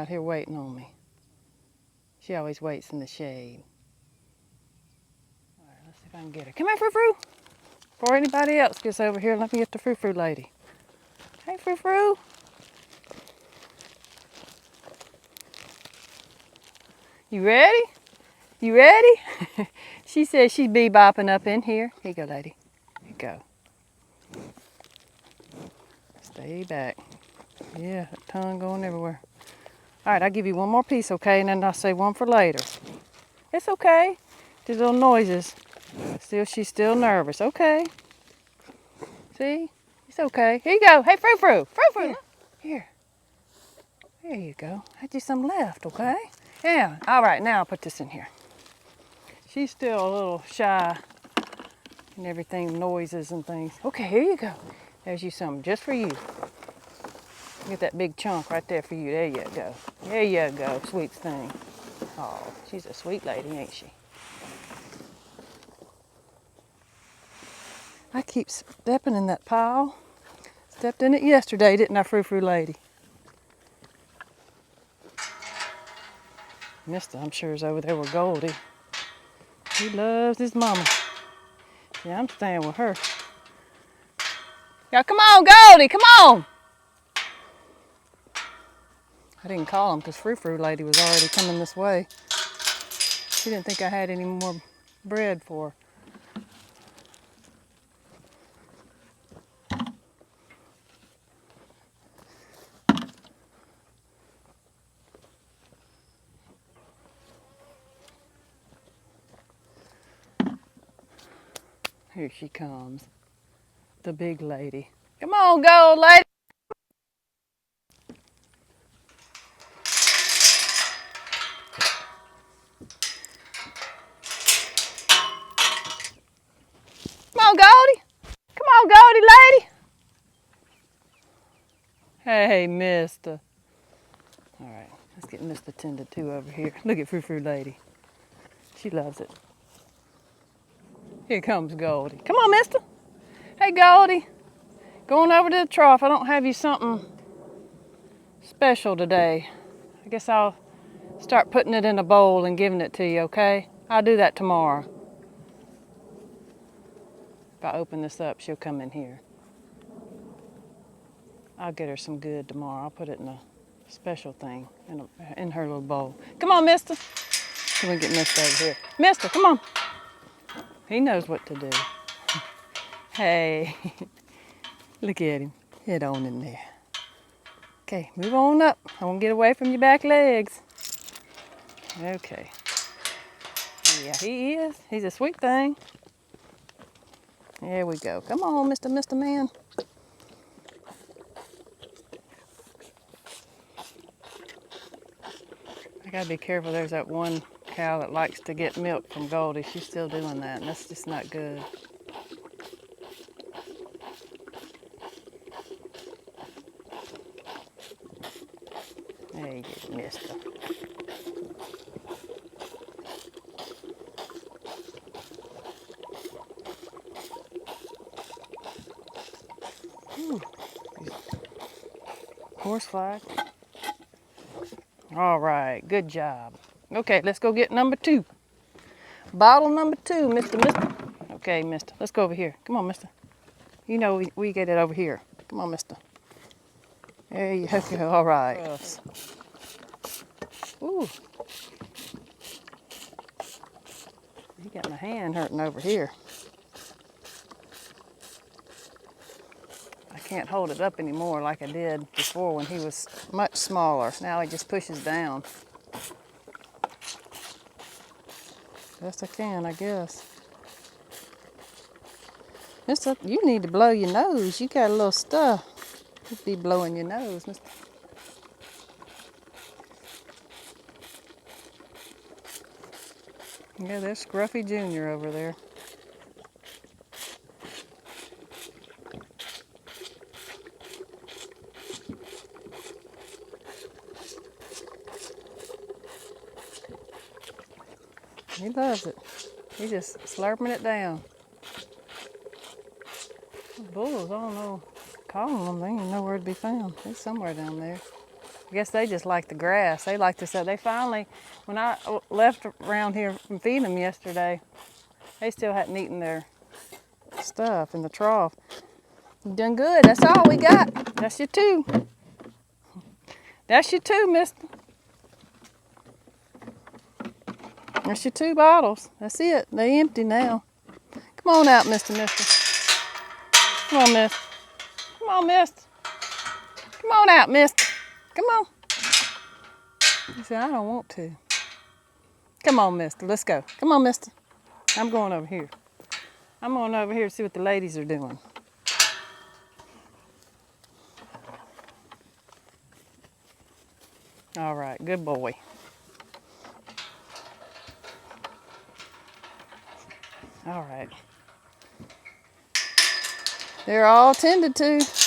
out here waiting on me. She always waits in the shade. All right, let's see if I can get her. Come here, Frou-Frou. Before anybody else gets over here, let me get the Frou-Frou lady. Hey, Frou-Frou. You ready? You ready? She says she's bebopping up in here. Here you go, lady. Here you go. Stay back. Yeah, that tongue going everywhere. All right, I'll give you one more piece, okay? And then I'll save one for later. It's okay. These little noises. She's still nervous. Okay. See? It's okay. Here you go. Hey, Frou-Frou. Frou-Frou. Here. There you go. Had you some left, okay? Yeah. All right, now I'll put this in here. She's still a little shy and everything, noises and things. Okay, here you go. There's you some just for you. Get that big chunk right there for you. There you go. There you go, sweet thing. Oh, she's a sweet lady, ain't she? I keep stepping in that pile. Stepped in it yesterday, didn't I, Frou-Frou lady? Mister, I'm sure, is over there with Goldie. He loves his mama. Yeah, I'm staying with her. Y'all, come on, Goldie, come on! I didn't call him because Frou-Frou lady was already coming this way. She didn't think I had any more bread for her. Here she comes, the big lady. Come on, Gold lady. Come on, Goldie. Come on, Goldie lady. Hey, mister. All right, let's get Mister tended to over here. Look at Frou-Frou lady. She loves it. Here comes Goldie. Come on, mister. Hey, Goldie. Going over to the trough. I don't have you something special today. I guess I'll start putting it in a bowl and giving it to you, okay? I'll do that tomorrow. If I open this up, she'll come in here. I'll get her some good tomorrow. I'll put it in a special thing in her little bowl. Come on, mister. Let me get Mister over here. Mister, come on. He knows what to do. Hey, look at him. Head on in there. Okay, move on up. I won't get away from your back legs. Okay. Yeah, he is. He's a sweet thing. There we go. Come on, Mr. Man. I gotta be careful. There's that one cow that likes to get milk from Goldie. She's still doing that, and that's just not good. There you go, mister. Horse flag. All right, good job. Okay, let's go get number 2. Bottle number 2, mister. Okay, mister, let's go over here. Come on, mister. You know we get it over here. Come on, mister. There you go, all right. Ooh. You got my hand hurting over here. I can't hold it up anymore like I did before when he was much smaller. Now he just pushes down. Best I can, I guess. Mister, you need to blow your nose. You got a little stuff. You'd be blowing your nose, mister. Yeah, there's Scruffy Jr. over there. He loves it. He's just slurping it down. The bulls, I don't know, calling them, they ain't nowhere to be found. He's somewhere down there. I guess they just like the grass. They like to say, they finally, when I left around here from feeding them yesterday, they still hadn't eaten their stuff in the trough. You done good. That's all we got. That's your two. That's your two, mister. That's your 2 bottles. That's it. They empty now. Come on out, mister. Come on, mister. Come on, mister. Come on out, mister. Come on. He said, I don't want to. Come on, mister. Let's go. Come on, mister. I'm going over here. I'm going over here to see what the ladies are doing. All right, good boy. All right. They're all tended to.